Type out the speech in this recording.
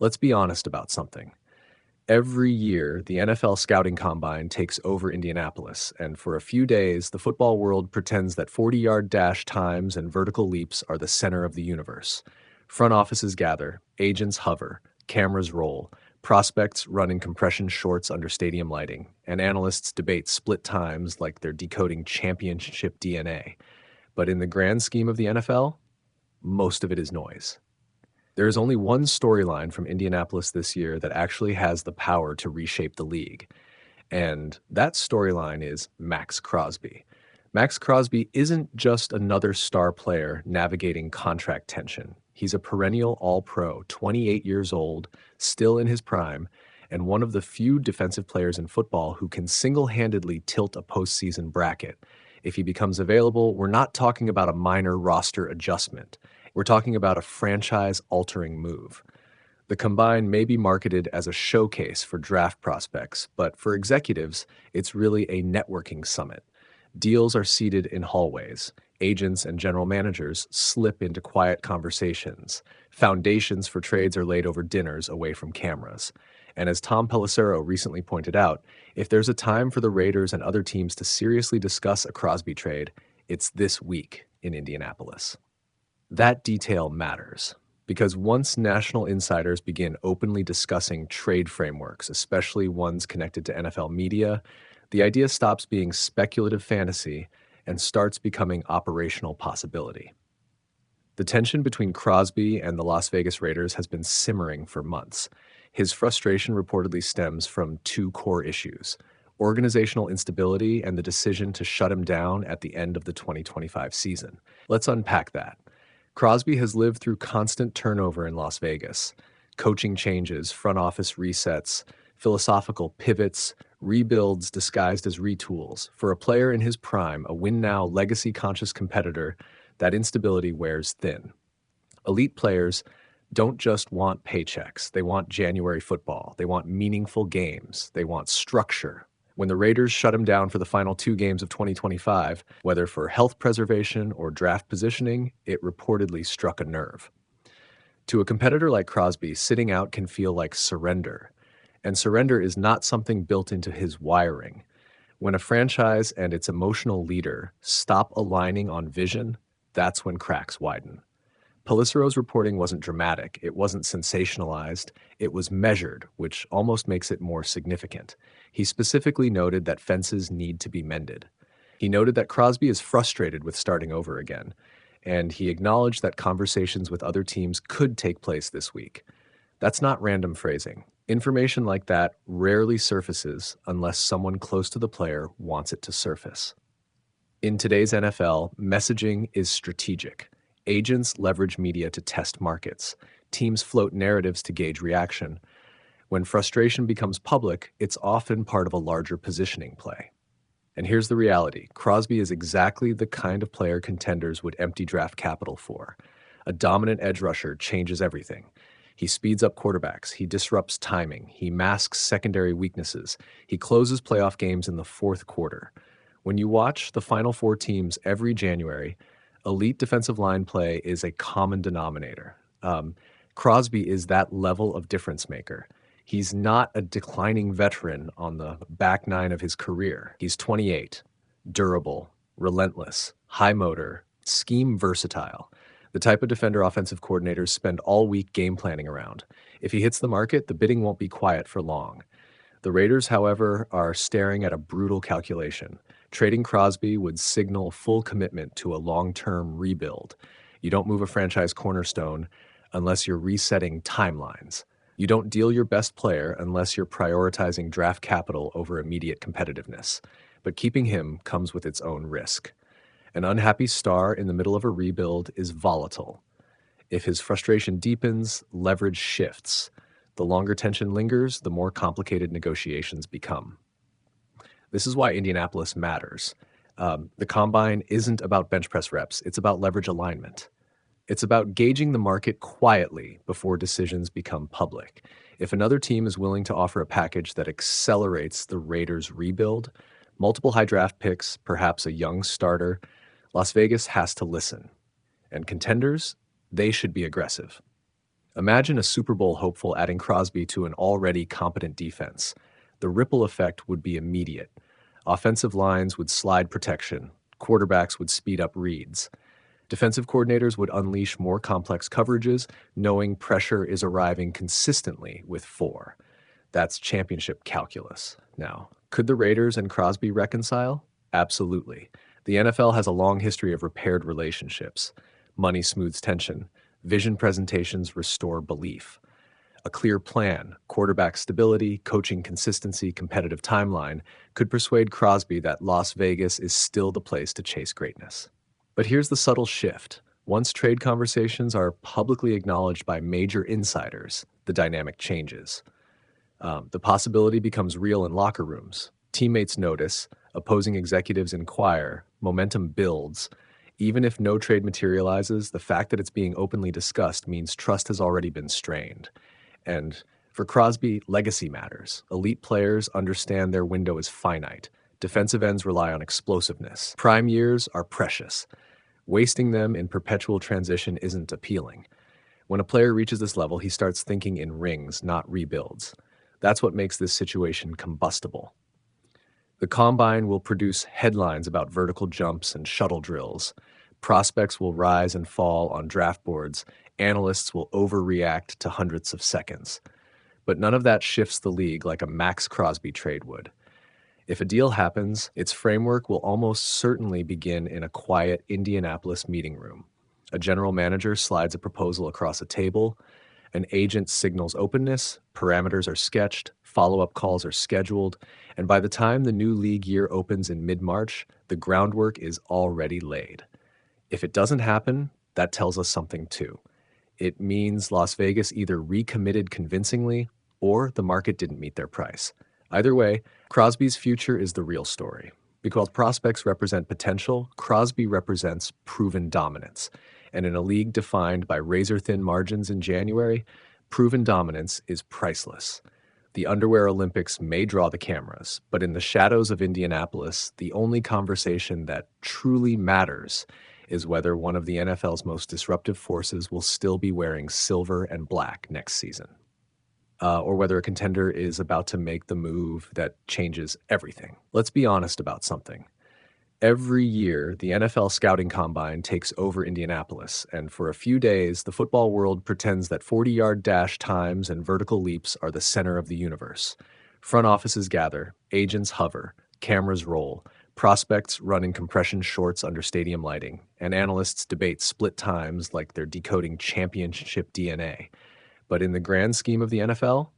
Let's be honest about something. Every year, the NFL scouting combine takes over Indianapolis, and for a few days, the football world pretends that 40-yard dash times and vertical leaps are the center of the universe. Front offices gather, agents hover, cameras roll, prospects run in compression shorts under stadium lighting, and analysts debate split times like they're decoding championship DNA. But in the grand scheme of the NFL, most of it is noise. There is only one storyline from Indianapolis this year that actually has the power to reshape the league, and that storyline is Maxx Crosby. Maxx Crosby isn't just another star player navigating contract tension. He's a perennial All-Pro, 28 years old, still in his prime, and one of the few defensive players in football who can single-handedly tilt a postseason bracket. If he becomes available, we're not talking about a minor roster adjustment. We're talking about a franchise-altering move. The combine may be marketed as a showcase for draft prospects, but for executives, it's really a networking summit. Deals are seated in hallways. Agents and general managers slip into quiet conversations. Foundations for trades are laid over dinners away from cameras. And as Tom Pelissero recently pointed out, if there's a time for the Raiders and other teams to seriously discuss a Crosby trade, it's this week in Indianapolis. That detail matters, because once national insiders begin openly discussing trade frameworks, especially ones connected to NFL media, the idea stops being speculative fantasy and starts becoming operational possibility. The tension between Crosby and the Las Vegas Raiders has been simmering for months. His frustration reportedly stems from two core issues: organizational instability and the decision to shut him down at the end of the 2025 season. Let's unpack that. Crosby has lived through constant turnover in Las Vegas: coaching changes, front office resets, philosophical pivots, rebuilds disguised as retools. For a player in his prime, a win-now, legacy-conscious competitor, that instability wears thin. Elite players don't just want paychecks. They want January football. They want meaningful games. They want structure. When the Raiders shut him down for the final 2 games of 2025, whether for health preservation or draft positioning, it reportedly struck a nerve. To a competitor like Crosby, sitting out can feel like surrender. And surrender is not something built into his wiring. When a franchise and its emotional leader stop aligning on vision, that's when cracks widen. Pelissero's reporting wasn't dramatic, it wasn't sensationalized, it was measured, which almost makes it more significant. He specifically noted that fences need to be mended. He noted that Crosby is frustrated with starting over again, and he acknowledged that conversations with other teams could take place this week. That's not random phrasing. Information like that rarely surfaces unless someone close to the player wants it to surface. In today's NFL, messaging is strategic. Agents leverage media to test markets. Teams float narratives to gauge reaction. When frustration becomes public, it's often part of a larger positioning play. And here's the reality: Crosby is exactly the kind of player contenders would empty draft capital for. A dominant edge rusher changes everything. He speeds up quarterbacks, he disrupts timing, he masks secondary weaknesses, he closes playoff games in the fourth quarter. When you watch the Final Four teams every January, elite defensive line play is a common denominator. Crosby is that level of difference maker. He's not a declining veteran on the back nine of his career. He's 28, durable, relentless, high motor, scheme versatile. The type of defender offensive coordinators spend all week game planning around. If he hits the market, the bidding won't be quiet for long. The Raiders, however, are staring at a brutal calculation. Trading Crosby would signal full commitment to a long-term rebuild. You don't move a franchise cornerstone unless you're resetting timelines. You don't deal your best player unless you're prioritizing draft capital over immediate competitiveness. But keeping him comes with its own risk. An unhappy star in the middle of a rebuild is volatile. If his frustration deepens, leverage shifts. The longer tension lingers, the more complicated negotiations become. This is why Indianapolis matters. The combine isn't about bench press reps, it's about leverage alignment. It's about gauging the market quietly before decisions become public. If another team is willing to offer a package that accelerates the Raiders' rebuild, multiple high draft picks, perhaps a young starter, Las Vegas has to listen. And contenders, they should be aggressive. Imagine a Super Bowl hopeful adding Crosby to an already competent defense. The ripple effect would be immediate. Offensive lines would slide protection, quarterbacks would speed up reads. Defensive coordinators would unleash more complex coverages, knowing pressure is arriving consistently with four. That's championship calculus. Now, could the Raiders and Crosby reconcile? Absolutely. The NFL has a long history of repaired relationships. Money smooths tension. Vision presentations restore belief. A clear plan, quarterback stability, coaching consistency, competitive timeline could persuade Crosby that Las Vegas is still the place to chase greatness. But here's the subtle shift. Once trade conversations are publicly acknowledged by major insiders, the dynamic changes. The possibility becomes real in locker rooms. Teammates notice, opposing executives inquire, momentum builds. Even if no trade materializes, the fact that it's being openly discussed means trust has already been strained. And for Crosby, legacy matters. Elite players understand their window is finite. Defensive ends rely on explosiveness. Prime years are precious. Wasting them in perpetual transition isn't appealing. When a player reaches this level, he starts thinking in rings, not rebuilds. That's what makes this situation combustible. The combine will produce headlines about vertical jumps and shuttle drills. Prospects will rise and fall on draft boards. Analysts will overreact to hundredths of seconds. But none of that shifts the league like a Maxx Crosby trade would. If a deal happens, its framework will almost certainly begin in a quiet Indianapolis meeting room. A general manager slides a proposal across a table. An agent signals openness, parameters are sketched, follow-up calls are scheduled, and by the time the new league year opens in mid-March, the groundwork is already laid. If it doesn't happen, that tells us something too. It means Las Vegas either recommitted convincingly or the market didn't meet their price. Either way, Crosby's future is the real story. Because prospects represent potential, Crosby represents proven dominance. And in a league defined by razor-thin margins in January, proven dominance is priceless. The Underwear Olympics may draw the cameras, but in the shadows of Indianapolis, the only conversation that truly matters is whether one of the NFL's most disruptive forces will still be wearing silver and black next season. Or whether a contender is about to make the move that changes everything. Let's be honest about something. Every year, the NFL scouting combine takes over Indianapolis, and for a few days, the football world pretends that 40-yard dash times and vertical leaps are the center of the universe. Front offices gather, agents hover, cameras roll, prospects run in compression shorts under stadium lighting, and analysts debate split times like they're decoding championship DNA. But in the grand scheme of the NFL,